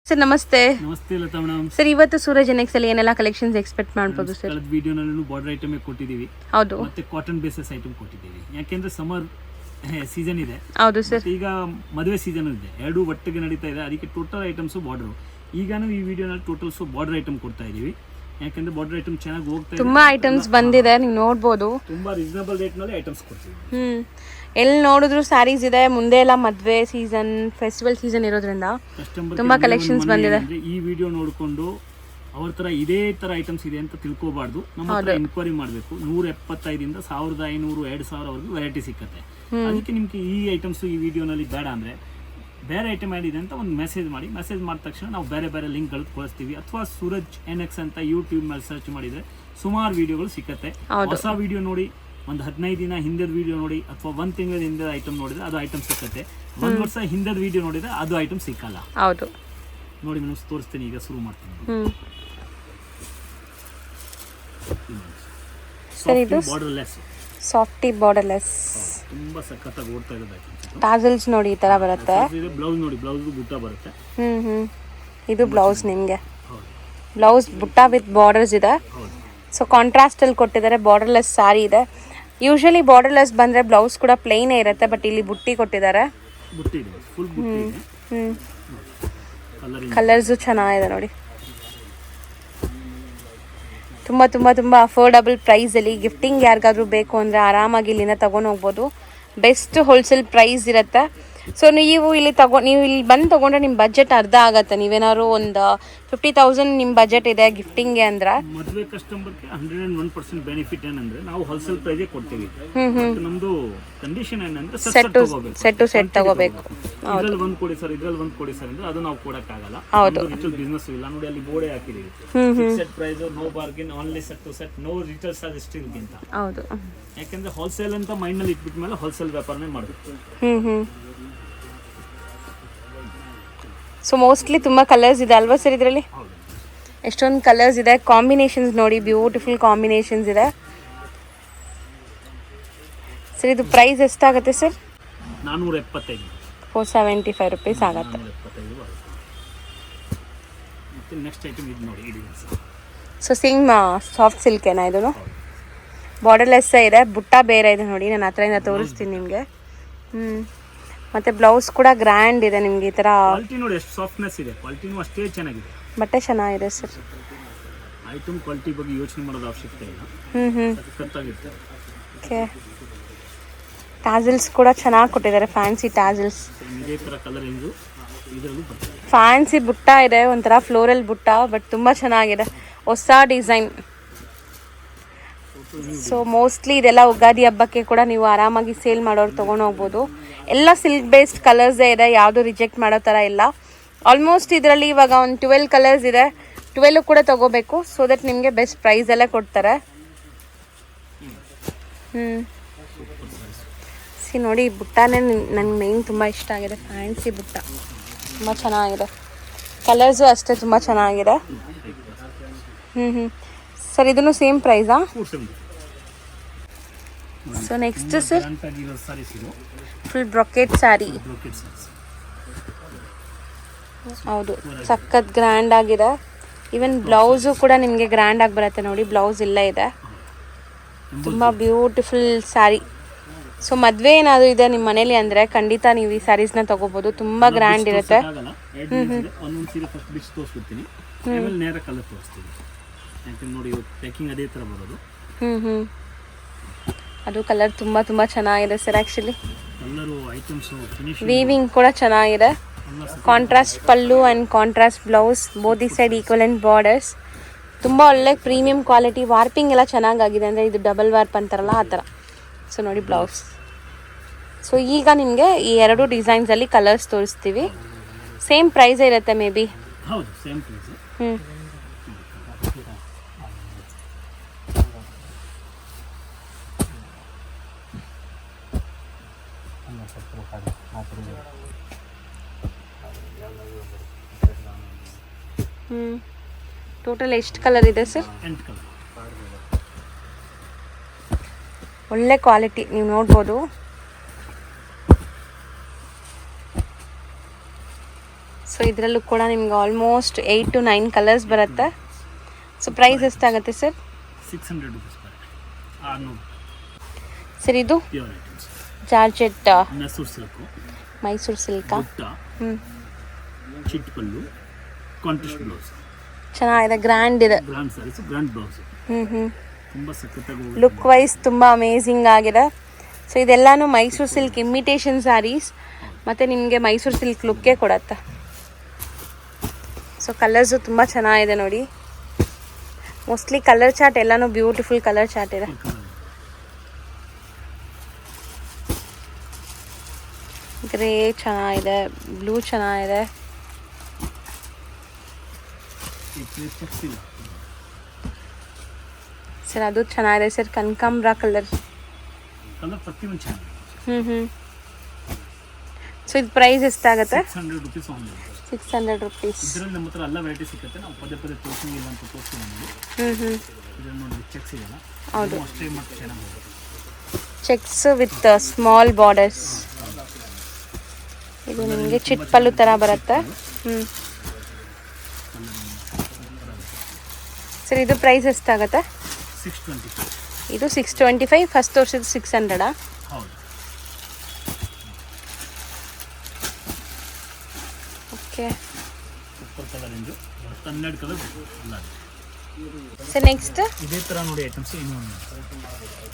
Sir ನಮಸ್ತೆ. ನಮಸ್ತೆ Lata madam. Sir ಇವತ್ತು ಸೂರಜ್ ಎನ್ಎಕ್ಸ್ ಅಲ್ಲಿ ಏನೆಲ್ಲ ಕಲೆಕ್ಷನ್ಸ್ ಎಕ್ಸ್ಪೆಕ್ಟ್ ಮಾಡಬಹುದು ಸರ್? ಕಳೆದ ವಿಡಿಯೋನಲ್ಲೂ ಬಾರ್ಡರ್ ಐಟಮ್ ಕೊಟ್ಟಿದ್ದೀವಿ. ಹೌದು. ಮತ್ತೆ ಕಾಟನ್ ಬೇಸಸ್ ಐಟಮ್ ಕೊಟ್ಟಿದ್ದೀವಿ. ಯಾಕೆಂದ್ರೆ ಸಮ್ಮರ್ ಸೀಸನ್ ಇದೆ. ಹೌದು ಸರ್. ಈಗ ಮದುವೆ ಸೀಸನ್ ಇದೆ, ಎರಡು ಒಟ್ಟಿಗೆ ನಡೀತಾ ಇದೆ. ಅದಕ್ಕೆ ಟೋಟಲ್ ಐಟಮ್ಸ್ ಬಾರ್ಡರ್. ಈಗ ನಾವು ಈ ವಿಡಿಯೋನಲ್ಲಿ ಟೋಟಲ್ಸ್ ಬಾರ್ಡರ್ ಐಟಮ್ ಕೊಡ್ತಾ ಇದೀವಿ. ಯಾಕಂದ್ರೆ ಬಾರ್ಡರ್ ಐಟಮ್ ಚೆನ್ನಾಗಿ ಹೋಗ್ತಾ ಇದೆ. ತುಂಬಾ ಐಟಮ್ಸ್ ಬಂದಿದೆ, ನೀವು ನೋಡಬಹುದು. ತುಂಬಾ ರೀಸನಬಲ್ ರೇಟ್ ನಲ್ಲಿ ಐಟಮ್ಸ್ ಕೊಡ್ತೀವಿ. ಎಲ್ಲಿ ನೋಡಿದ್ರು ಸ್ಯಾರೀಸ್ ಇದೆ. ಮುಂದೆ ಎಲ್ಲ ಮದುವೆ ಸೀಸನ್, ಫೆಸ್ಟಿವಲ್ ಸೀಸನ್ ಇರೋದ್ರಿಂದ ತುಂಬಾ ಕಲೆಕ್ಷನ್ಸ್ ಬಂದಿದೆ. ಈ ವಿಡಿಯೋ ನೋಡಿಕೊಂಡು ಅವ್ರ ತರ ಇದೇ ತರ ಐಟಮ್ಸ್ ಇದೆ ಅಂತ ತಿಳ್ಕೋಬಾರ್ದು. ನಮ್ಮ ಹತ್ರ ಎನ್ಕ್ವೈರಿ ಮಾಡಬೇಕು. 175 1500 2000 ವೆರೈಟಿ ಸಿಕ್ಕತ್ತೆ. ಅದಕ್ಕೆ ನಿಮ್ಗೆ ಈ ಐಟಮ್ಸ್ ಈ ವಿಡಿಯೋನಲ್ಲಿ ಬೇಡ ಅಂದ್ರೆ ಬೇರೆ ಐಟಮ್ ಆಡಿದೆ ಅಂತ ಒಂದು ಮೆಸೇಜ್ ಮಾಡಿ. ಮೆಸೇಜ್ ಮಾಡಿದ ತಕ್ಷಣ ನಾವು ಬೇರೆ ಬೇರೆ ಲಿಂಕ್ಗಳು ಕಳಿಸ್ತೀವಿ. ಅಥವಾ ಸೂರಜ್ ಎನ್ಎಕ್ಸ್ ಅಂತ ಯೂಟ್ಯೂಬ್ ಮೇಲೆ ಸರ್ಚ್ ಮಾಡಿದ್ರೆ ಸುಮಾರು ವಿಡಿಯೋಗಳು ಸಿಕ್ಕತ್ತೆ. ಹೊಸ ವಿಡಿಯೋ ನೋಡಿ, ಒಂದು 15 ದಿನ ಹಿಂದಿನ ವಿಡಿಯೋ ನೋಡಿ, ಅಥವಾ 1 ತಿಂಗಳ ಹಿಂದಿನ ಐಟಮ್ ನೋಡಿದ್ರೆ ಅದು ಐಟಮ್ ಸಿಕ್ಕತ್ತೆ. 1 ವರ್ಷ ಹಿಂದಿನ ವಿಡಿಯೋ ನೋಡಿದ್ರೆ ಅದು ಐಟಮ್ ಸಿಕ್ಕಲ್ಲ. ಹೌದು ನೋಡಿ ನಾನು ತೋರಿಸ್ತೀನಿ. ಈಗ ಶುರು ಮಾಡ್ತೀನಿ. ಸರ್ ಇದು ಬಾರ್ಡರ್ಲೆಸ್, ಸಾಫ್ಟಿ ಬಾರ್ಡರ್ಲೆಸ್, ತುಂಬಾ ಸಖತ್ತಾಗಿ ಓಡ್ತಾ ಇರೋದು. ಟಾಸಲ್ಸ್ ನೋಡಿ ಈ ತರ ಬರುತ್ತೆ. ಬ್ಲೌಸ್ ನೋಡಿ, ಬ್ಲೌಸ್ ಬುಟ್ಟ ಬರುತ್ತೆ. ಇದು ಬ್ಲೌಸ್ ನಿಮಗೆ. ಬ್ಲೌಸ್ ಬುಟ್ಟ ವಿತ್ ಬಾರ್ಡರ್ಸ್ ಇದೆ. ಸೊ ಕಾಂಟ್ರಾಸ್ಟ್ ಅಲ್ಲಿ ಕೊಟ್ಟಿದ್ದಾರೆ. ಬಾರ್ಡರ್ಲೆಸ್ ಸಾರಿ ಇದೆ. ಯೂಶಲಿ ಬಾರ್ಡರ್ಲೆಸ್ ಬಂದ್ರೆ ಬ್ಲೌಸ್ ಕೂಡ ಪ್ಲೇನೇ ಇರುತ್ತೆ, ಬಟ್ ಇಲ್ಲಿ ಬುಟ್ಟಿ ಕೊಟ್ಟಿದ್ದಾರೆ. ಬುಟ್ಟಿ ಇದೆ, ಫುಲ್ ಬುಟ್ಟಿ ಇದೆ. ಕಲರ್ಸ್ ಚೆನ್ನಾಗಿದೆ ನೋಡಿ. ತುಂಬಾ ತುಂಬಾ ತುಂಬಾ ಅಫೋರ್ಡಬಲ್ ಪ್ರೈಸ್ ಅಲ್ಲಿ ಗಿಫ್ಟಿಂಗ್ ಯಾರಿಗಾದ್ರೂ ಬೇಕು ಅಂದ್ರೆ ಆರಾಮಾಗಿ ಇಲ್ಲಿಂದ ತಗೊಂಡು ಹೋಗ್ಬೋದು. ಬೆಸ್ಟ್ ಹೋಲ್ಸೇಲ್ ಪ್ರೈಸ್ ಇರುತ್ತೆ. ಸೊ ನೀವು ಇಲ್ಲಿ ಬಂದು ತಗೊಂಡ್ರೆ ನಿಮ್ಮ ಬಜೆಟ್ ಅರ್ಧ ಆಗುತ್ತೆ. ನೀವೇನಾದ್ರು ಒಂದು 50,000 ನಿಮ್ಮ ಬಜೆಟ್ ಇದೆ ಗಿಫ್ಟಿಂಗ್ಗೆ ಅಂದ್ರೆ, ಮದುವೆ ಕಸ್ಟಮರ್ಗೆ 101% ಬೆನಿಫಿಟ್ ಏನಂದ್ರೆ ನಾವು ಹೋಲ್ಸೇಲ್ ಪ್ರೈಸ್ ಕೊಡ್ತೀವಿ. ನಮ್ದು ಕಂಡೀಷನ್ ಏನಂದ್ರೆ ಸೆಟ್ ಟು ಸೆಟ್ ತಗೋಬೇಕು. ಇದ್ರಲ್ಲಿ ಒಂದು ಕೊಡಿ ಸರ್, ಇದ್ರಲ್ಲಿ ಒಂದು ಕೊಡಿ ಸರ್ ಅಂದ್ರೆ ಅದು ನಾವು ಕೊಡಕ್ಕಾಗಲ್ಲ. ರಿಟೇಲ್ ಬಿಸ್ನೆಸ್ ಇಲ್ಲ. ನೋಡಿ ಅಲ್ಲಿ ಬೋರ್ಡೆ ಹಾಕಿದೀವಿ, fixed price, no bargain, only set to set, no retail charge still ಗಿಂತ. ಹೌದು. ಯಾಕಂದ್ರೆ ಹೋಲ್ಸೇಲ್ ಅಂತ ಮೈಂಡ್ ನಲ್ಲಿ ಇಟ್ಬಿಟ್ಟ ಮೇಲೆ ಹೋಲ್ಸೇಲ್ ವ್ಯಾಪಾರನೇ ಮಾಡಬೇಕು. ಸೊ ಮೋಸ್ಟ್ಲಿ ತುಂಬ ಕಲರ್ಸ್ ಇದೆ ಅಲ್ವಾ ಸರ್ ಇದರಲ್ಲಿ? ಎಷ್ಟೊಂದು ಕಲರ್ಸ್ ಇದೆ. ಕಾಂಬಿನೇಷನ್ಸ್ ನೋಡಿ, ಬ್ಯೂಟಿಫುಲ್ ಕಾಂಬಿನೇಷನ್ಸ್ ಇದೆ. ಸರ್ ಇದು ಪ್ರೈಸ್ ಎಷ್ಟಾಗುತ್ತೆ ಸರ್? 475. 475 ರುಪೀಸ್ ಆಗುತ್ತೆ. ನೆಕ್ಸ್ಟ್ ಐಟಮ್ ಇದು ನೋಡಿ. ಸೊ ಸೇಮ್ ಸಾಫ್ಟ್ ಸಿಲ್ಕ್ ಏನಾ ಇದು? ಬಾರ್ಡರ್ಲೆಸ್ ಇದೆ, ಬುಟ್ಟ ಬೇರೆ ಇದೆ ನೋಡಿ. ನಾನು ಹತ್ರದಿಂದ ತೋರಿಸ್ತೀನಿ ನಿಮಗೆ. ಮತ್ತೆ ಬ್ಲೌಸ್ ಕೂಡ ಗ್ರ್ಯಾಂಡ್ ಇದೆ ನಿಮಗೆ. ಈ ತರ ಕ್ವಾಲಿಟಿ ನೋಡಿ ಎಷ್ಟು ಸಾಫ್ಟ್ನೆಸ್ ಇದೆ. ಕ್ವಾಲಿಟಿನೂ ಅಷ್ಟೇ ಚೆನ್ನಾಗಿದೆ. ಬಟ್ಟೆ ಚೆನ್ನಾಗಿದೆ ಸರ್. ಐಟಮ್ ಕ್ವಾಲಿಟಿ ಬಗ್ಗೆ ಯೋಚನೆ ಮಾಡೋದು ಅವಶ್ಯಕತೆ ಇಲ್ಲ. ಸಖತ್ತಾಗಿರುತ್ತೆ. ಓಕೆ. ಟಾಸಲ್ಸ್ ಕೂಡ ಚೆನ್ನಾಗಿ ಕೊಟ್ಟಿದ್ದಾರೆ. Fancy tassels. ಇದೇ ತರ ಕಲರಿಂಗ್ ಇದರಲ್ಲೂ ಬರ್ತದೆ. ಫ್ಯಾನ್ಸಿ ಬುಟ್ಟ ಇದೆ, ಒಂಥರ ಫ್ಲೋರಲ್ ಬುಟ್ಟ, ಬಟ್ ತುಂಬಾ ಚೆನ್ನಾಗಿದೆ. ಹೊಸ ಡಿಸೈನ್. ಸೊ ಮೋಸ್ಟ್ಲಿ ಇದೆಲ್ಲ ಉಗಾದಿ ಹಬ್ಬಕ್ಕೆ ಕೂಡ ನೀವು ಆರಾಮಾಗಿ ಸೇಲ್ ಮಾಡೋರು ತೊಗೊಂಡು ಹೋಗ್ಬೋದು. ಎಲ್ಲ ಸಿಲ್ಕ್ ಬೇಸ್ಡ್ ಕಲರ್ಸೇ ಇದೆ, ಯಾವುದು ರಿಜೆಕ್ಟ್ ಮಾಡೋ ಥರ ಇಲ್ಲ. ಆಲ್ಮೋಸ್ಟ್ ಇದರಲ್ಲಿ ಇವಾಗ ಒಂದು 12 ಕಲರ್ಸ್ ಇದೆ. 12 ಕೂಡ ತೊಗೋಬೇಕು, ಸೊ ದಟ್ ನಿಮಗೆ ಬೆಸ್ಟ್ ಪ್ರೈಸಲ್ಲೇ ಕೊಡ್ತಾರೆ. ನೋಡಿ ಬುಟ್ಟನೇ ನನಗೆ ಮೇನ್ ತುಂಬ ಇಷ್ಟ ಆಗಿದೆ. ಫ್ಯಾನ್ಸಿ ಬುಟ್ಟ ತುಂಬ ಚೆನ್ನಾಗಿದೆ. ಕಲರ್ಸು ಅಷ್ಟೇ ತುಂಬ ಚೆನ್ನಾಗಿದೆ. ಸರ್ ಇದನ್ನು ಸೇಮ್ ಪ್ರೈಸಾ? So next sir full brocade sari. ಹೌದು, ಸಖತ್ ಗ್ರ್ಯಾಂಡ್ ಆಗಿದೆ. ಈವನ್ ಬ್ಲೌಸು ಕೂಡ ನಿಮಗೆ ಗ್ರ್ಯಾಂಡ್ ಆಗಿ ಬರುತ್ತೆ ನೋಡಿ. ಬ್ಲೌಸ್ ಇಲ್ಲೇ ಇದೆ. ತುಂಬ ಬ್ಯೂಟಿಫುಲ್ ಸ್ಯಾರಿ. ಸೊ ಮದುವೆ ಏನಾದರೂ ಇದೆ ನಿಮ್ಮ ಮನೇಲಿ ಅಂದರೆ ಖಂಡಿತ ನೀವು ಈ ಸ್ಯಾರೀಸ್ನ ತಗೋಬೋದು. ತುಂಬ ಗ್ರ್ಯಾಂಡ್ ಇರುತ್ತೆ. ಅದು ಕಲರ್ ತುಂಬ ತುಂಬ ಚೆನ್ನಾಗಿದೆ ಸರ್. ಆ್ಯಕ್ಚುಲಿ ವೀವಿಂಗ್ ಕೂಡ ಚೆನ್ನಾಗಿದೆ. Contrast pallu and contrast blouse, both the side equivalent borders. ತುಂಬ ಒಳ್ಳೆ ಪ್ರೀಮಿಯಂ ಕ್ವಾಲಿಟಿ. ವಾರ್ಪಿಂಗ್ ಎಲ್ಲ ಚೆನ್ನಾಗಾಗಿದೆ, ಅಂದರೆ ಇದು ಡಬಲ್ ವಾರ್ಪ್ ಅಂತಾರಲ್ಲ ಆ ಥರ. ಸೊ ನೋಡಿ ಬ್ಲೌಸ್. ಸೊ ಈಗ ನಿಮಗೆ ಈ 2 ಡಿಸೈನ್ಸಲ್ಲಿ ಕಲರ್ಸ್ ತೋರಿಸ್ತೀವಿ. ಸೇಮ್ ಪ್ರೈಸ್ ಇರುತ್ತೆ ಮೇ ಬಿ. ಟೋಟಲ್ ಎಷ್ಟು ಕಲರ್ ಇದೆ ಸರ್? ಒಳ್ಳೆ ಕ್ವಾಲಿಟಿ ನೀವು ನೋಡ್ಬೋದು. ಸೊ ಇದರಲ್ಲೂ ಕೂಡ ನಿಮ್ಗೆ ಆಲ್ಮೋಸ್ಟ್ 8 to 9 ಕಲರ್ಸ್ ಬರುತ್ತೆ. ಸೊ ಪ್ರೈಸ್ ಎಷ್ಟಾಗುತ್ತೆ ಸರ್? 600 ರುಪೀಸ್ ಬರುತ್ತೆ. 600 ಸರ್. ಇದು pure items, georgette Mysore silk, Mysore ಸಿಲ್ಕಾ? ಬುಟ್ಟ, ಚಿಟ್ ಪಲ್ಲು, ಕಾಂಟ್ರಾಸ್ಟ್ ಬ್ಲೌಸ್. ಚೆನ್ನಾಗಿದೆ, ಗ್ರ್ಯಾಂಡ್ ಇದೆ. Grand saris, grand blouse. ತುಂಬ ಸಖತ್ತಾಗಿ ಲುಕ್ ವೈಸ್ ತುಂಬ ಅಮೇಝಿಂಗ್ ಆಗಿದೆ. ಸೊ ಇದೆಲ್ಲಾನು ಮೈಸೂರು ಸಿಲ್ಕ್ ಇಮಿಟೇಷನ್ ಸ್ಯಾರೀಸ್, ಮತ್ತು ನಿಮಗೆ ಮೈಸೂರು ಸಿಲ್ಕ್ ಲುಕ್ಕೇ ಕೊಡತ್ತೆ. ಸೊ ಕಲರ್ಸು ತುಂಬ ಚೆನ್ನಾಗಿದೆ ನೋಡಿ. ಮೋಸ್ಟ್ಲಿ ಕಲರ್ ಚಾರ್ಟ್ ಎಲ್ಲಾನು ಬ್ಯೂಟಿಫುಲ್ ಕಲರ್ ಚಾರ್ಟ್ ಇದೆ. ಗ್ರೇ ಚೆನ್ನಾಗಿದೆ, ಬ್ಲೂ ಚೆನ್ನಾಗಿದೆ. ಸರ್ ಅದು ಚೆನ್ನಾಗಿದೆ ಸರ್, ಕನಕಾಂಬ್ರ ಕಲರ್. ಸೊ ಇದು ಪ್ರೈಸ್ ಎಷ್ಟಾಗುತ್ತೆ? 600 ರುಪೀಸ್. ಇದರಲ್ಲಿ ನಮ್ಮ ಹತ್ರ ಎಲ್ಲ ವೆರೈಟಿ ಸಿಗುತ್ತೆ. ನಾವು ಪದೇ ಪದೇ ತೋರಿಸಂಗಿಲ್ಲ ಅಂತ ತೋರಿಸ್ತೀವಿ ನಮಗೆ. ಇದರಲ್ಲಿ ನೋಡಿ ಚೆಕ್ಸ್ ಇದೆಲ್ಲ, ಹೌದು, ಅಷ್ಟೇ ಮತ್ತೆ ಚೆನ್ನಾಗಿ ಚೆಕ್ಸ್ ವಿತ್ ಸ್ಮಾಲ್ ಬಾರ್ಡರ್ಸ್. ಇದು ನಿಮಗೆ ಚಿಟ್ ಪಲ್ಲು ಥರ ಬರುತ್ತೆ. ಸರ್ ಇದು ಪ್ರೈಸ್ ಎಷ್ಟಾಗುತ್ತೆ? 625. ಇದು 625. ಫಸ್ಟ್ ತೋರಿಸಿದ್ದು 600. ಹೌದು. Okay. Super colour range, 12 colour ಎಲ್ಲ. ಸರ್ ನೆಕ್ಸ್ಟ್ ಇದೇ ಥರ ನೋಡಿ ಐಟಮ್ಸ್ ಇನ್ನೊಂದು.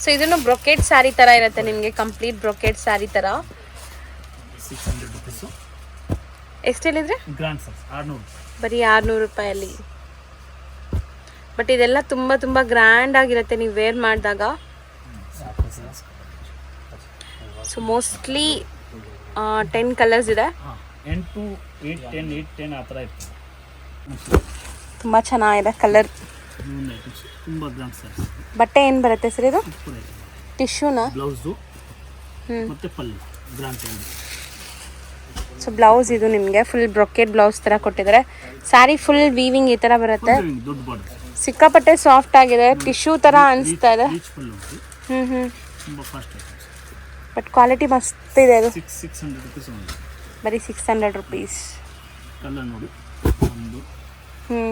ಸೊ ಇದನ್ನು ಬ್ರೊಕೆಟ್ ಸ್ಯಾರಿ ಥರ ಇರುತ್ತೆ ನಿಮಗೆ, ಕಂಪ್ಲೀಟ್ ಬ್ರೊಕೆಟ್ ಸ್ಯಾರಿ ಥರ. 600 ರುಪೀಸು. ಎಷ್ಟು ಹೇಳಿದ್ರೆ? Grand size 600. ಬರೀ 600 ರೂಪಾಯಲ್ಲಿ. ಬಟ್ ಇದೆಲ್ಲ ತುಂಬ ತುಂಬ ಗ್ರ್ಯಾಂಡ್ ಆಗಿರುತ್ತೆ ನೀವು ವೇರ್ ಮಾಡಿದಾಗ. ಸೊ ಮೋಸ್ಟ್ಲಿ 10 ಕಲರ್ಸ್ ಇದೆ. 8 8 10 8 10 ಆ ಥರ ಇರ್ತದೆ. ತುಂಬ ಚೆನ್ನಾಗಿದೆ ಕಲರ್. ತುಂಬ ಗ್ರಾಮ್ ಸರ್. ಬಟ್ಟೆ ಏನು ಬರುತ್ತೆ ಸರ್ ಇದು? ಟಿಶ್ಯೂನಾ? ಬ್ಲೌಸು ಮತ್ತು ಪಲ್ಲು ಗ್ರಾಮ್. ಸೊ ಬ್ಲೌಸ್ ಇದು ನಿಮಗೆ ಫುಲ್ ಬ್ರೊಕೆಟ್ ಬ್ಲೌಸ್ ಥರ ಕೊಟ್ಟಿದ್ದಾರೆ. ಸ್ಯಾರಿ ಫುಲ್ ವೀವಿಂಗ್ ಈ ಥರ ಬರುತ್ತೆ. ದೊಡ್ಡ ಬಾರ್ಡರ್, ಸಿಕ್ಕಾಪಟ್ಟೆ ಸಾಫ್ಟ್ ಆಗಿದೆ, ಟಿಶ್ಯೂ ಥರ ಅನಿಸ್ತಾ ಇದೆ. ತುಂಬ ಫಾಸ್ಟ್ ಐಟಮ್ಸ್. ಬಟ್ ಕ್ವಾಲಿಟಿ ಮಸ್ತ್ ಇದೆ. ಅದು 600 ರುಪೀಸ್ ಒಂದು. ಬರೀ 600 ರುಪೀಸ್. ಕಲರ್ ನೋಡಿ, 1 2 3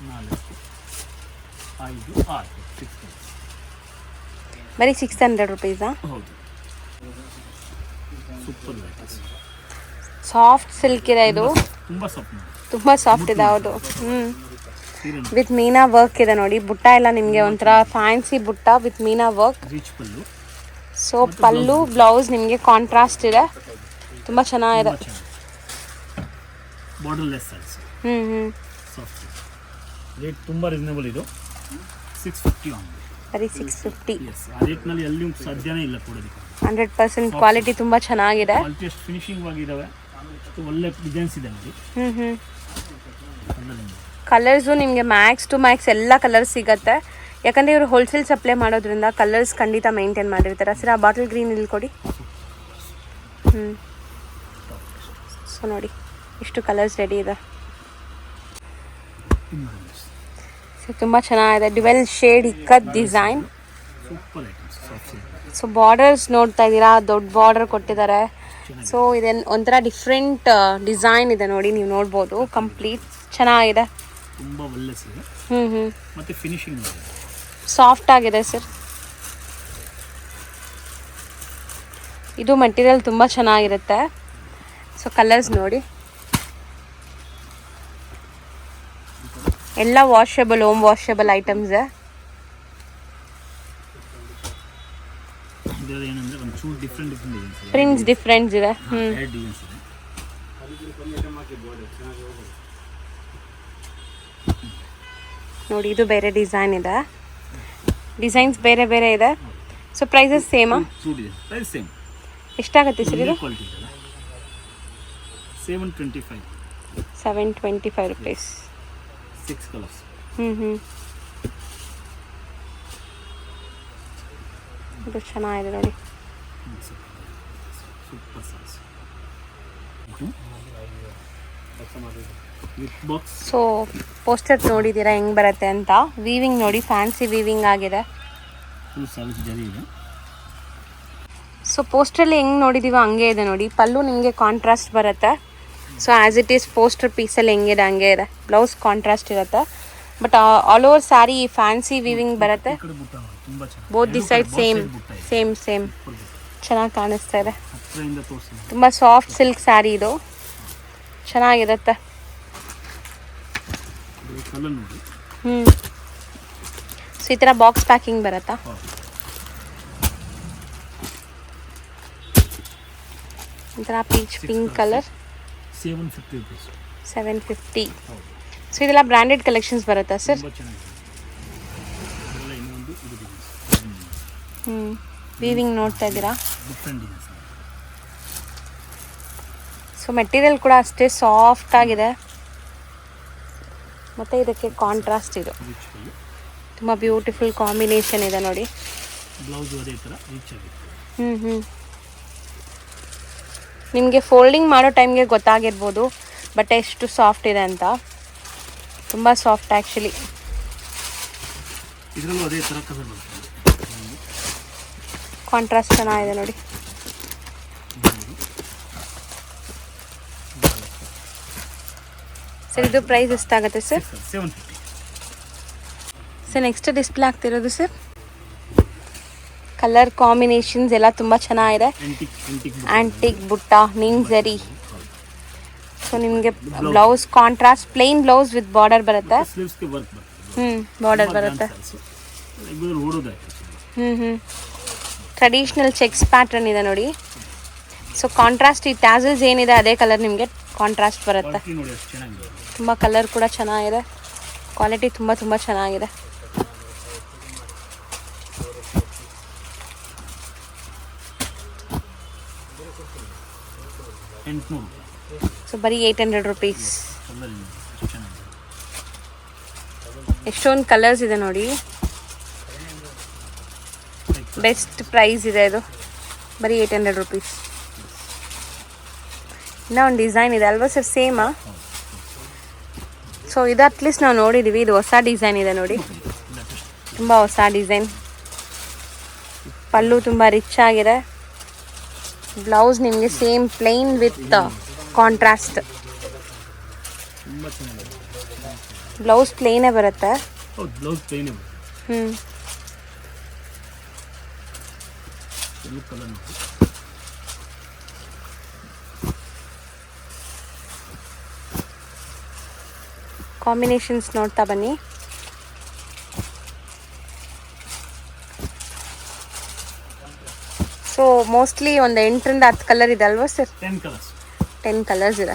4 5 6 6. ಬರೀ 600 ರುಪೀಸಾ? ಹೌದು. Super items. ಸಾಫ್ಟ್ ಸಿಲ್ಕ್ ಇದೆ ಇದು, ತುಂಬ ಸಾಫ್ಟ್, ತುಂಬ ಸಾಫ್ಟ್ ಇದೆ. ಹೌದು. ವಿತ್ ಮೀನಾ ವರ್ಕ್ ಇದೆ ನೋಡಿ. ಬುಟ್ಟ ಎಲ್ಲ ನಿಮಗೆ ಒಂಥರ ಫ್ಯಾನ್ಸಿ ಬುಟ್ಟ with Meena work. Rich pallu. So pallu blouse ನಿಮಗೆ ಕಾಂಟ್ರಾಸ್ಟ್ ಇದೆ, ತುಂಬ ಚೆನ್ನಾಗಿದೆ. Borderless size. ಸಾಫ್ಟ್ ರೇಟ್ ತುಂಬ ರೀಸನೇಬಲ್. ಇದು 650 ಆನ್. ಬರೀ 650. ಆ ರೇಟ್ನಲ್ಲಿ ಎಲ್ಲಿ ಸಾಧ್ಯನೇ ಇಲ್ಲ ಕೊಡೋದಕ್ಕೆ. 100% ಕ್ವಾಲಿಟಿ ತುಂಬ ಚೆನ್ನಾಗಿದೆ. ಕ್ವಾಲಿಟಿ ಎಷ್ಟು ಫಿನಿಶಿಂಗ್ ಆಗಿದ್ದಾವೆ, ಒಳ್ಳೆ ಡಿಸೈನ್ಸ್ ಇದೆ ನೋಡಿ. ಕಲರ್ಸು ನಿಮಗೆ ಮ್ಯಾಕ್ಸ್ ಟು ಮ್ಯಾಕ್ಸ್ ಎಲ್ಲ ಕಲರ್ಸ್ ಸಿಗುತ್ತೆ. ಯಾಕಂದರೆ ಇವರು ಹೋಲ್ಸೇಲ್ ಸಪ್ಲೈ ಮಾಡೋದ್ರಿಂದ ಕಲರ್ಸ್ ಖಂಡಿತ ಮೇಂಟೈನ್ ಮಾಡಿರ್ತಾರೆ. ಸರ್ ಆ ಬಾಟಲ್ ಗ್ರೀನ್ ಇಲ್ಲಿ ಕೊಡಿ. ಸೊ ನೋಡಿ ಇಷ್ಟು ಕಲರ್ಸ್ ರೆಡಿ ಇದೆ. ಸೊ ತುಂಬ ಚೆನ್ನಾಗಿದೆ, dual shade ikat design. Super items, soft. So borders ನೋಡ್ತಾ ಇದ್ದೀರಾ, ದೊಡ್ಡ ಬಾರ್ಡರ್ ಕೊಟ್ಟಿದ್ದಾರೆ. ಸೊ ಇದೆಲ್ಲ ಒಂಥರ ಡಿಫ್ರೆಂಟ್ ಡಿಸೈನ್ ಇದೆ ನೋಡಿ, ನೀವು ನೋಡ್ಬೋದು. ಕಂಪ್ಲೀಟ್ ಚೆನ್ನಾಗಿದೆ, ತುಂಬ ಒಳ್ಳೆ ಸಿಗುತ್ತೆ. ಮತ್ತೆ ಫಿನಿಶಿಂಗ್ ಸಾಫ್ಟ್ ಆಗಿದೆ ಸರ್. ಇದು ಮೆಟೀರಿಯಲ್ ತುಂಬ ಚೆನ್ನಾಗಿರುತ್ತೆ. ಸೊ ಕಲರ್ಸ್ ನೋಡಿ, ಎಲ್ಲ ವಾಷಬಲ್, ಹೋಮ್ ವಾಷಬಲ್ ಐಟಮ್ಸ್. ಏನಂದ್ರೆ ಒಂಚೂರು ಡಿಫ್ರೆಂಟ್ ಪ್ರಿಂಟ್ಸ್ ಡಿಫ್ರೆಂಟ್ಸ್ ಇದೆ. ನೋಡಿ ಇದು ಬೇರೆ ಡಿಸೈನ್ ಇದೆ, ಡಿಸೈನ್ಸ್ ಬೇರೆ ಬೇರೆ ಇದೆ. ಸೊ ಪ್ರೈಸಸ್ ಸೇಮಾ? Price same. ಎಷ್ಟಾಗುತ್ತೆ ಸರ್ ಇದು? 725 ರುಪೀಸ್. 6 ಕಲರ್ಸ್. ಇದು ಚೆನ್ನಾಗಿದೆ ನೋಡಿ. Super size. ಸೊ ಪೋಸ್ಟರ್ ನೋಡಿದ್ದೀರಾ ಹೆಂಗೆ ಬರುತ್ತೆ ಅಂತ. ವೀವಿಂಗ್ ನೋಡಿ, ಫ್ಯಾನ್ಸಿ ವೀವಿಂಗ್ ಆಗಿದೆ. ಸೊ ಪೋಸ್ಟ್ರಲ್ಲಿ ಹೆಂಗೆ ನೋಡಿದ್ದೀವೋ ಹಂಗೆ ಇದೆ ನೋಡಿ. ಪಲ್ಲು ನಿಮಗೆ ಕಾಂಟ್ರಾಸ್ಟ್ ಬರುತ್ತೆ. So as it is poster ಪೀಸಲ್ಲಿ ಹೆಂಗಿದೆ ಹಂಗೆ ಇದೆ. ಬ್ಲೌಸ್ ಕಾಂಟ್ರಾಸ್ಟ್ ಇರುತ್ತೆ. But all over sari fancy weaving ಬರುತ್ತೆ. ಈ ಕಡೆ ಬುಟ್ಟ ನೋಡಿ, ತುಂಬಾ ಚೆನ್ನಾಗಿ ಬೋತ್ ದಿ ಸೈಡ್ ಸೇಮ್ ಬುಟ್ಟ ಇದೆ. ಸೇಮ್ ಚೆನ್ನಾಗಿ ಕಾಣಿಸ್ತಾ ಇದೆ. ಹತ್ತಿರದಿಂದ ತೋರಿಸಿ. ತುಂಬ ಸಾಫ್ಟ್ ಸಿಲ್ಕ್ ಸ್ಯಾರಿ ಇದು, ಚೆನ್ನಾಗಿರುತ್ತೆ. ಕಲರ್ ನೋಡಿ. ಸೊ ಈ ಥರ ಬಾಕ್ಸ್ ಪ್ಯಾಕಿಂಗ್ ಬರುತ್ತಾ? ಈ ಥರ peach pink colour 750 rupees. 750. So ಇದೆಲ್ಲ ಬ್ರ್ಯಾಂಡೆಡ್ ಕಲೆಕ್ಷನ್ಸ್ ಬರುತ್ತಾ ಸರ್? ತುಂಬಾ ಚೆನ್ನಾಗಿದೆ. ಇದೆಲ್ಲ ಇನ್ನೊಂದು ಇದು ಡಿಸೈನ್. ವೀವಿಂಗ್ ನೋಡ್ತಾ ಇದ್ದೀರಾ? Different designs. ಸೊ ಮೆಟೀರಿಯಲ್ ಕೂಡ ಅಷ್ಟೇ ಸಾಫ್ಟ್ ಆಗಿದೆ. ಮತ್ತು ಇದಕ್ಕೆ ಕಾಂಟ್ರಾಸ್ಟ್ ಇದು ರಿಚ್ ಕಲರ್. ತುಂಬ ಬ್ಯೂಟಿಫುಲ್ ಕಾಂಬಿನೇಷನ್ ಇದೆ ನೋಡಿ. ಬ್ಲೌಸ್ ಅದೇ ಥರ ರಿಚ್ ಆಗಿದೆ. ನಿಮಗೆ ಫೋಲ್ಡಿಂಗ್ ಮಾಡೋ ಟೈಮ್ಗೆ ಗೊತ್ತಾಗಿರ್ಬೋದು ಬಟ್ಟೆ ಎಷ್ಟು ಸಾಫ್ಟ್ ಇದೆ ಅಂತ. ತುಂಬ ಸಾಫ್ಟ್ ಆ್ಯಕ್ಚುಲಿ. ಇದರಲ್ಲೂ ಅದೇ ಥರ ಕಲರ್ ಬರ್ತದೆ. ಕಾಂಟ್ರಾಸ್ಟ್ ಚೆನ್ನಾಗಿದೆ ನೋಡಿ. ಸರ್ ಇದು ಪ್ರೈಸ್ ಎಷ್ಟಾಗುತ್ತೆ ಸರ್? 750. ಸರ್ ನೆಕ್ಸ್ಟ್ ಡಿಸ್ಪ್ಲೇ ಆಗ್ತಿರೋದು ಸರ್, ಕಲರ್ ಕಾಂಬಿನೇಷನ್ಸ್ ಎಲ್ಲ ತುಂಬ ಚೆನ್ನಾಗಿದೆ. ಆ್ಯಂಟಿಕ್ ಬುಟ್ಟ, ನಿಂಗ್ ಜರಿ. ಸೊ ನಿಮಗೆ blouse contrast plain blouse with border ಬರುತ್ತೆ. ಸ್ಲೀವ್ಸ್ಗೆ ವರ್ಕ್ ಬರ್ತದೆ. ಬಾರ್ಡರ್ ಬರುತ್ತೆ. ರೆಗ್ಯುಲರ್ ಓಡೋದಾಯ್ತು. ಟ್ರೆಡಿಷ್ನಲ್ ಚೆಕ್ಸ್ ಪ್ಯಾಟರ್ನ್ ಇದೆ ನೋಡಿ. ಸೊ ಕಾಂಟ್ರಾಸ್ಟ್ ಈ ಟ್ಯಾಸಲ್ಸ್ ಏನಿದೆ ಅದೇ ಕಲರ್ ನಿಮಗೆ ಕಾಂಟ್ರಾಸ್ಟ್ ಬರುತ್ತೆ. ನೋಡಿ ಎಷ್ಟು ಚೆನ್ನಾಗಿದೆ. ತುಂಬ ಕಲರ್ ಕೂಡ ಚೆನ್ನಾಗಿದೆ. ಕ್ವಾಲಿಟಿ ತುಂಬ ಚೆನ್ನಾಗಿದೆ. ಸೊ ಬರೀ 800 rupees. ಎಷ್ಟೊಂದು ಕಲರ್ಸ್ ಇದೆ ನೋಡಿ. ಬೆಸ್ಟ್ ಪ್ರೈಸ್ ಇದೆ ಇದು, ಬರೀ 800 rupees. ಇನ್ನೂ ಒಂದು ಡಿಸೈನ್ ಇದೆ ಅಲ್ವಾ ಸರ್? ಸೇಮಾ? ಸೊ ಇದು ಅಟ್ಲೀಸ್ಟ್ ನಾವು ನೋಡಿದ್ದೀವಿ. ಇದು ಹೊಸ ಡಿಸೈನ್ ಇದೆ ನೋಡಿ, ತುಂಬ ಹೊಸ ಡಿಸೈನ್. ಪಲ್ಲು ತುಂಬ ರಿಚ್ ಆಗಿದೆ. ಬ್ಲೌಸ್ ನಿಮಗೆ same plain with contrast. Blouse ಪ್ಲೇನೇ ಬರುತ್ತೆ. ಕಾಂಬಿನೇಷನ್ಸ್ ನೋಡ್ತಾ ಬನ್ನಿ. ಸೊ ಮೋಸ್ಟ್ಲಿ ಒಂದು 8ರಿಂದ 10 ಕಲರ್ ಇದೆ ಅಲ್ವಾ ಸರ್? 10 ಕಲರ್ಸ್ ಇದೆ.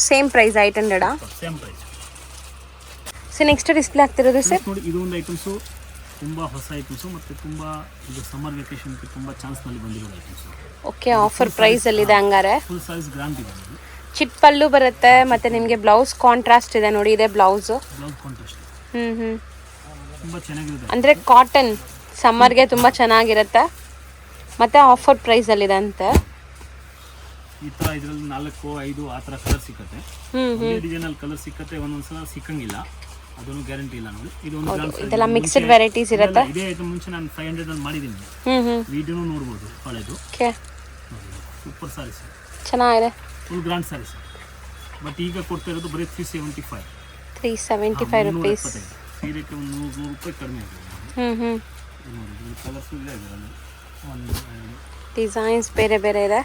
Same price 800. Same price. So next display ಆಗ್ತಿರೋದು ಸರ್ ನೋಡಿ, ಇದು ಒಂದು ಐಟಮ್ಸು ತುಂಬ ಹೊಸ ಐಟಮ್ಸು ಮತ್ತು ತುಂಬ ಇದು ಸಮ್ಮರ್ ವೆಕೇಶನ್ಗೆ ತುಂಬ ಚಾನ್ಸ್ನಲ್ಲಿ ಬಂದಿರೋ ಐಟಮ್ಸು. ಓಕೆ, ಆಫರ್ ಪ್ರೈಸಲ್ಲಿದೆ ಹಂಗಾರೆ. ಫುಲ್ ಸೈಜ್ ಗ್ರಾಂಡ್ ಇದೆ. ಚಿಟ್ ಪಲ್ಲು ಬರುತ್ತೆ ಮತ್ತು ನಿಮಗೆ ಬ್ಲೌಸ್ ಕಾಂಟ್ರಾಸ್ಟ್ ಇದೆ ನೋಡಿ. ಇದೆ ಬ್ಲೌಸು. ಬ್ಲೌಸ್ ಕಾಂಟ್ರಾಸ್ಟ್ ತುಂಬ ಚೆನ್ನಾಗಿರುತ್ತೆ. ಅಂದರೆ ಕಾಟನ್ ಸಮ್ಮರ್ಗೆ ತುಂಬ ಚೆನ್ನಾಗಿರುತ್ತೆ ಮತ್ತು ಆಫರ್ ಪ್ರೈಸಲ್ಲಿದೆ ಅಂತೆ. ಈ ಥರ ಇದರಲ್ಲಿ 4, 5 ಆ ಥರ ಕಲರ್ ಸಿಕ್ಕತ್ತೆ. ಡಿಸೈನಲ್ಲಿ ಕಲರ್ ಸಿಕ್ಕತ್ತೆ, ಒಂದೊಂದ್ಸಲ ಸಿಕ್ಕಂಗಿಲ್ಲ, ಅದನ್ನು ಗ್ಯಾರಂಟಿ ಇಲ್ಲ ನೋಡಿ. ಇದೆಲ್ಲ ಮಿಕ್ಸ್ಡ್ ವೆರೈಟೀಸ್ ಇರುತ್ತೆ. ಇದೇ ಐಟಮ್ ಮುಂಚೆ ನಾನು 500 ಅಲ್ಲಿ ಮಾಡಿದ್ದೀನಿ. ವಿಡಿಯೋನು ನೋಡ್ಬೋದು ಹಳೆದು. ಸೂಪರ್ ಸಾರೀಸ್, ಚೆನ್ನಾಗಿದೆ, ಫುಲ್ ಗ್ರಾಂಡ್ ಸಾರೀಸ್. ಬಟ್ ಈಗ ಕೊಡ್ತಾ ಇರೋದು ಬರೀ 375. 375 rupees. ಸೀರೆಗೆ ಒಂದು 100 ರೂಪಾಯಿ ಕಡಿಮೆ ಆಗಿದೆ. ಕಲರ್ಸ್ ಇಲ್ಲ ಇದರಲ್ಲಿ. ಡಿಸೈನ್ಸ್ ಬೇರೆ ಬೇರೆ ಇದೆ,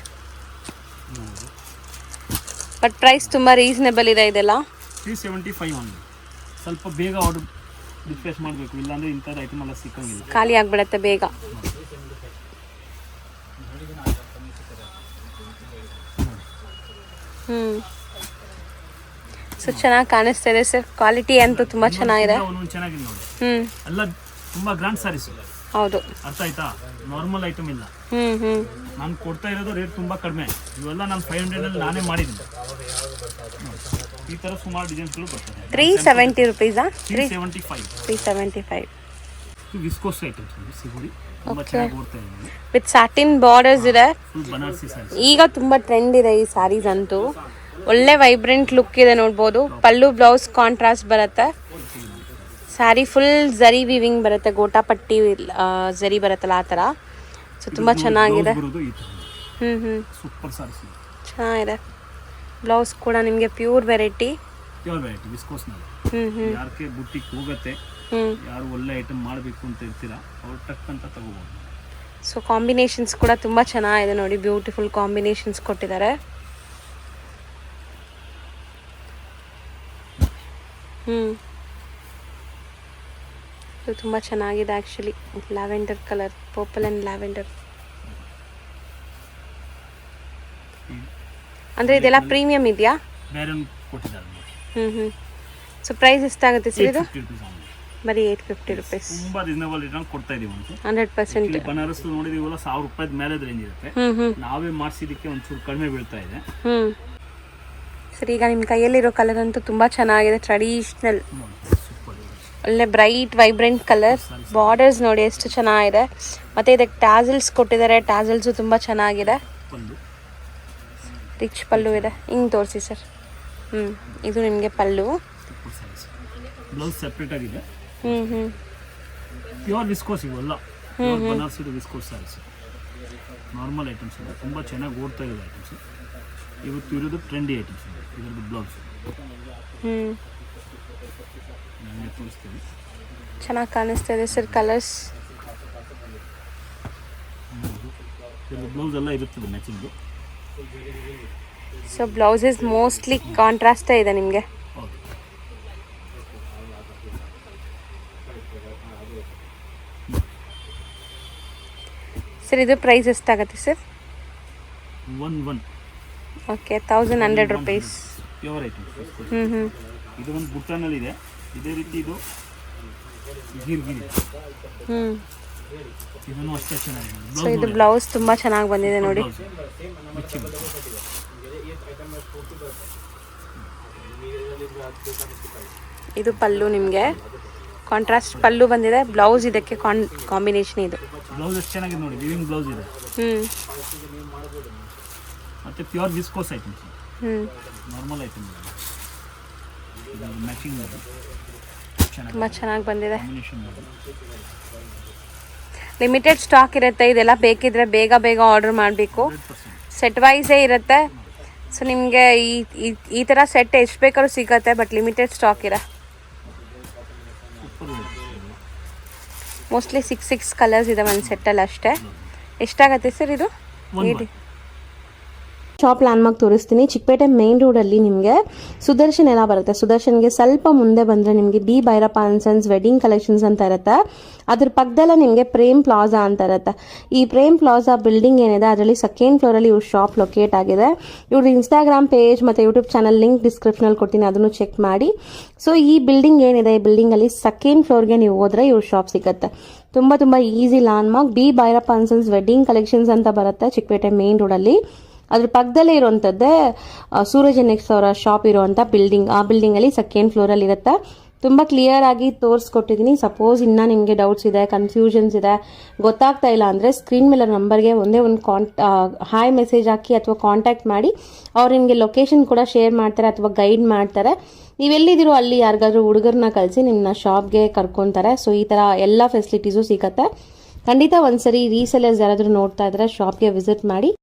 ಬಟ್ ಪ್ರೈಸ್ ತುಂಬ ರೀಸನೇಬಲ್ ಇದೆ. ಇದೆಲ್ಲ 375 ಒಂದು. ಸ್ವಲ್ಪ ಬೇಗ ಆರ್ಡರ್ ರಿಪ್ಲೇಸ್ ಮಾಡಬೇಕು, ಇಲ್ಲಾಂದರೆ ಇಂಥದ್ದು ಐಟಮ್ ಎಲ್ಲ ಸಿಕ್ಕಂಗಿಲ್ಲ, ಖಾಲಿ ಆಗಿಬಿಡುತ್ತೆ ಬೇಗ. ಸೊ ಚೆನ್ನಾಗಿ ಕಾಣಿಸ್ತಾ ಇದೆ ಸರ್. ಕ್ವಾಲಿಟಿ ಅಂತೂ ತುಂಬ ಚೆನ್ನಾಗಿದೆ. ಒಂದೊಂದು ಚೆನ್ನಾಗಿದೆ ನೋಡಿ. ಎಲ್ಲ ತುಂಬ ಗ್ರಾಂಡ್ ಸಾರೀಸ್. ಹೌದು, ಅರ್ಥ ಆಯ್ತಾ? ನಾರ್ಮಲ್ ಐಟಮ್ ಇಲ್ಲ. ನಾನು ಕೊಡ್ತಾ ಇರೋದು ರೇಟ್ ತುಂಬ ಕಡಿಮೆ. ಇವೆಲ್ಲ ನಾನು 500 ಅಲ್ಲಿ ನಾನೇ ಮಾಡಿದ್ದೀನಿ. ಈ ಥರ ಸುಮಾರು ಡಿಸೈನ್ಸ್ಗಳು ಬರ್ತದೆ. 370 rupees. 375. ವಿಸ್ಕೋಸ್ ಐಟಮ್ಸ್ ಸಿಗೋಡಿ, ತುಂಬ ಚೆನ್ನಾಗಿ ಓಡ್ತಾ ಇದೆ. ವಿತ್ ಸಾಟಿನ್ ಬಾರ್ಡರ್ಸ್ ಇದೆ. ಫುಲ್ ಬನಾರಸಿ ಸಾರೀಸ್. ಈಗ ತುಂಬ ಟ್ರೆಂಡ್ ಇದೆ ಈ ಸ್ಯಾರೀಸ್ ಅಂತೂ. ಒಳ್ಳೆ ವೈಬ್ರೆಂಟ್ ಲುಕ್ ಇದೆ ನೋಡ್ಬೋದು. ಪಲ್ಲು ಬ್ಲೌಸ್ ಕಾಂಟ್ರಾಸ್ಟ್ ಬರುತ್ತೆ. ಸ್ಯಾರಿ ಫುಲ್ ಝರಿ ವಿವಿಂಗ್ ಬರುತ್ತೆ, ಗೋಟಾಪಟ್ಟಿ ಝರಿ ಬರುತ್ತಲ್ಲ ಆ ಥರ. ಸೊ ತುಂಬ ಚೆನ್ನಾಗಿದೆ. ಬರೋದು ಈ ತರ ಸೂಪರ್ ಸಾರೀಸ್ ಚೆನ್ನಾಗಿದೆ. ಬ್ಲೌಸ್ ಕೂಡ ನಿಮಗೆ ಪ್ಯೂರ್ ವೆರೈಟಿ ವಿಸ್ಕೋಸ್ ನಲ್ಲಿ. ಯಾರಿಗೆ ಬುಟ್ಟಿಗೆ ಹೋಗುತ್ತೆ, ಯಾರು ಒಳ್ಳೆ ಐಟಮ್ ಮಾಡಬೇಕು ಅಂತ ಇರ್ತೀರಾ ಅವ್ರು ಟಕ್ ಅಂತ ತಗೋಬಹುದು. ಸೊ ಕಾಂಬಿನೇಷನ್ಸ್ ಕೂಡ ತುಂಬ ಚೆನ್ನಾಗಿದೆ ನೋಡಿ, ಬ್ಯೂಟಿಫುಲ್ ಕಾಂಬಿನೇಷನ್ಸ್ ಕೊಟ್ಟಿದ್ದಾರೆ. ಇದು ತುಂಬ ಚೆನ್ನಾಗಿದೆ actually. Lavender colour, purple and lavender. ಅಂದರೆ ಇದೆಲ್ಲ ಪ್ರೀಮಿಯಂ ಇದೆಯಾ? ಬೇರೆ ಕೊಟ್ಟಿದ್ದಾರೆ. ಸೊ ಪ್ರೈಸ್ ಎಷ್ಟಾಗುತ್ತೆ ಸರ್ ಇದು? 850 rupees only. ಬರೀ 850 rupees. ತುಂಬಾ ರೀಸನಬಲ್ ರೇಟ್ ಕೊಡ್ತಾ ಇದೀವಿ ಅಂತ. 100%. ಬನಾರಸ್ ನೋಡಿದೀವಲ್ಲ 1000 ರೂಪಾಯಿ ಮೇಲೆ ರೇಂಜ್ ಇರುತ್ತೆ. ನಾವೇ ಮಾಡಿಸಿದಕ್ಕೆ ಒಂಚೂರು ಕಡಿಮೆ ಬೀಳ್ತಾ ಇದೆ. ಸರ್ ಈಗ ನಿಮ್ಮ ಕೈಯಲ್ಲಿರೋ ಕಲರ್ ಅಂತೂ ತುಂಬ ಚೆನ್ನಾಗಿದೆ. ಟ್ರೆಡಿಷ್ನಲ್ ಒಳ್ಳೆ ಬ್ರೈಟ್ ವೈಬ್ರೆಂಟ್ ಕಲರ್. ಬಾರ್ಡರ್ಸ್ ನೋಡಿ ಎಷ್ಟು ಚೆನ್ನಾಗಿದೆ. ಮತ್ತು ಇದಕ್ಕೆ ಟ್ಯಾಸಲ್ಸ್ ಕೊಟ್ಟಿದ್ದಾರೆ. ಟ್ಯಾಸಲ್ಸು ತುಂಬ ಚೆನ್ನಾಗಿದೆ. ರಿಚ್ ಪಲ್ಲು ಇದೆ. ಹಿಂಗೆ ತೋರಿಸಿ ಸರ್. ಇದು ನಿಮಗೆ ಪಲ್ಲು. ಬ್ಲೌಸ್ ಸೆಪರೇಟ್ ಆಗಿದೆ. ಪ್ಯೂರ್ ವಿಸ್ಕೋಸ್ ಇವೆಲ್ಲ. ಬನಾರಸ್ ಇದು ವಿಸ್ಕೋಸ್ ಸ್ಯಾರೀಸ್. ನಾರ್ಮಲ್ ಐಟಮ್ಸ್ ಇದೆ. ತುಂಬ ಚೆನ್ನಾಗಿ ಓಡ್ತಾ ಇದೆ ಐಟಮ್ಸ್. ಇವತ್ತು ಇರೋದು ಟ್ರೆಂಡಿ ಐಟಮ್ಸ್ ಇದೆ. ಇದರದ್ದು ಬ್ಲೌಸ್ ತೋರಿಸ್ತೀವಿ. ಚೆನ್ನಾಗಿ ಕಾಣಿಸ್ತಾ ಇದೆ ಸರ್ ಕಲರ್ಸ್. ಬ್ಲೌಸ್ ಎಲ್ಲ ಇರುತ್ತದೆ ಮ್ಯಾಚಿಂಗ್. ಸೊ ಬ್ಲೌಸಸ್ ಮೋಸ್ಟ್ಲಿ ಕಾಂಟ್ರಾಸ್ಟೇ ಇದೆ ನಿಮಗೆ. ಸರ್ ಇದು ಪ್ರೈಸ್ ಎಷ್ಟಾಗುತ್ತೆ sir? 11. Okay, 1100 rupees. Pure items. ಇದು ಒಂದು ಬುಟ್ಟಾನಲ್ಲಿ ಇದೆ. ಇದೇ ರೀತಿ ಇದು ಗಿರ್ಗಿರಿ. ಇದನ್ನು ಅಷ್ಟೇ ಚೆನ್ನಾಗಿದೆ. ಸೊ ಇದು ಬ್ಲೌಸ್ ತುಂಬ ಚೆನ್ನಾಗಿ ಬಂದಿದೆ ನೋಡಿ. ಇದು ಪಲ್ಲು ನಿಮಗೆ ಕಾಂಟ್ರಾಸ್ಟ್ ಪಲ್ಲು ಬಂದಿದೆ. ಬ್ಲೌಸ್ ಇದಕ್ಕೆ ಕಾಂಬಿನೇಷನ್. ಇದು ಬ್ಲೌಸ್ ಎಷ್ಟು ಚೆನ್ನಾಗಿದೆ ನೋಡಿ. ವಿವಿಂಗ್ ಬ್ಲೌಸ್ ಇದೆ. ಮತ್ತೆ pure viscose items. Normal item matching ತುಂಬ ಚೆನ್ನಾಗಿ ಬಂದಿದೆ. ಲಿಮಿಟೆಡ್ ಸ್ಟಾಕ್ ಇರುತ್ತೆ. ಇದೆಲ್ಲ ಬೇಕಿದ್ರೆ ಬೇಗ ಬೇಗ ಆರ್ಡರ್ ಮಾಡಬೇಕು. ಸೆಟ್ ವೈಸೇ ಇರುತ್ತೆ. ಸೊ ನಿಮಗೆ ಈ ಥರ ಸೆಟ್ ಎಷ್ಟು ಬೇಕಾದ್ರೂ ಸಿಗುತ್ತೆ, ಬಟ್ ಲಿಮಿಟೆಡ್ ಸ್ಟಾಕ್ ಇದೆ. ಮೋಸ್ಟ್ಲಿ 6 ಕಲರ್ಸ್ ಇದೆ ಒಂದು ಸೆಟ್ಟಲ್ಲಿ ಅಷ್ಟೇ. ಎಷ್ಟಾಗತ್ತೆ ಸರ್ ಇದು? ಶಾಪ್ ಲ್ಯಾಂಡ್ಮಾರ್ಕ್ ತೋರಿಸ್ತೀನಿ. ಚಿಕ್ಕಪೇಟೆ ಮೇನ್ ರೋಡಲ್ಲಿ ನಿಮಗೆ ಸುದರ್ಶನ್ ಎಲ್ಲ ಬರುತ್ತೆ. ಸುದರ್ಶನ್ಗೆ ಸ್ವಲ್ಪ ಮುಂದೆ ಬಂದರೆ ನಿಮಗೆ D Bhyrappa and sons wedding collections ಅಂತ ಇರುತ್ತೆ. ಅದ್ರ ಪಕ್ಕದಲ್ಲೇ ನಿಮಗೆ ಪ್ರೇಮ್ ಪ್ಲಾಜಾ ಅಂತ ಇರುತ್ತೆ. ಈ ಪ್ರೇಮ್ ಪ್ಲಾಜಾ ಬಿಲ್ಡಿಂಗ್ ಏನಿದೆ ಅದರಲ್ಲಿ 2nd ಫ್ಲೋರಲ್ಲಿ ಇವ್ರ ಶಾಪ್ ಲೊಕೇಟ್ ಆಗಿದೆ. ಇವ್ರ ಇನ್ಸ್ಟಾಗ್ರಾಮ್ ಪೇಜ್ ಮತ್ತು ಯೂಟ್ಯೂಬ್ ಚಾನಲ್ ಲಿಂಕ್ ಡಿಸ್ಕ್ರಿಪ್ಷನಲ್ಲಿ ಕೊಡ್ತೀನಿ, ಅದನ್ನು ಚೆಕ್ ಮಾಡಿ. ಸೊ ಈ ಬಿಲ್ಡಿಂಗ್ ಏನಿದೆ, ಈ ಬಿಲ್ಡಿಂಗಲ್ಲಿ 2nd ಫ್ಲೋರ್ಗೆ ನೀವು ಹೋದರೆ ಇವ್ರ ಶಾಪ್ ಸಿಗುತ್ತೆ. ತುಂಬ easy landmark. D Bhyrappa and sons wedding collections ಅಂತ ಬರುತ್ತೆ ಚಿಕ್ಕಪೇಟೆ ಮೇನ್ ರೋಡಲ್ಲಿ. ಅದ್ರ ಪಕ್ಕದಲ್ಲೇ ಇರುವಂಥದ್ದೇ ಸೂರಜ್ ಎನೆಕ್ಸ್ ಅವರ ಶಾಪ್ ಇರುವಂಥ ಬಿಲ್ಡಿಂಗ್. ಆ ಬಿಲ್ಡಿಂಗಲ್ಲಿ 2nd ಫ್ಲೋರಲ್ಲಿ ಇರುತ್ತೆ. ತುಂಬ ಕ್ಲಿಯರ್ ಆಗಿ ತೋರಿಸ್ಕೊಟ್ಟಿದ್ದೀನಿ. ಸಪೋಸ್ ಇನ್ನೂ ನಿಮಗೆ ಡೌಟ್ಸ್ ಇದೆ, ಕನ್ಫ್ಯೂಷನ್ಸ್ ಇದೆ, ಗೊತ್ತಾಗ್ತಾ ಇಲ್ಲ ಅಂದರೆ ಸ್ಕ್ರೀನ್ ಮೇಲೆ ನಂಬರ್ಗೆ ಒಂದೇ ಒಂದು ಹಾಯ್ ಮೆಸೇಜ್ ಹಾಕಿ ಅಥವಾ ಕಾಂಟ್ಯಾಕ್ಟ್ ಮಾಡಿ. ಅವ್ರು ನಿಮಗೆ ಲೊಕೇಶನ್ ಕೂಡ ಶೇರ್ ಮಾಡ್ತಾರೆ ಅಥವಾ ಗೈಡ್ ಮಾಡ್ತಾರೆ. ನೀವೆಲ್ಲಿದ್ದೀರೋ ಅಲ್ಲಿ ಯಾರಿಗಾದ್ರೂ ಹುಡುಗರನ್ನ ಕಳಿಸಿ ನಿಮ್ಮನ್ನ ಶಾಪ್ಗೆ ಕರ್ಕೊತಾರೆ. ಸೊ ಈ ಥರ ಎಲ್ಲ ಫೆಸಿಲಿಟೀಸು ಸಿಗುತ್ತೆ. ಖಂಡಿತ ಒಂದ್ಸರಿ ರೀಸೆಲರ್ಸ್ ಯಾರಾದರೂ ನೋಡ್ತಾ ಇದ್ರೆ ಶಾಪ್ಗೆ ವಿಸಿಟ್ ಮಾಡಿ.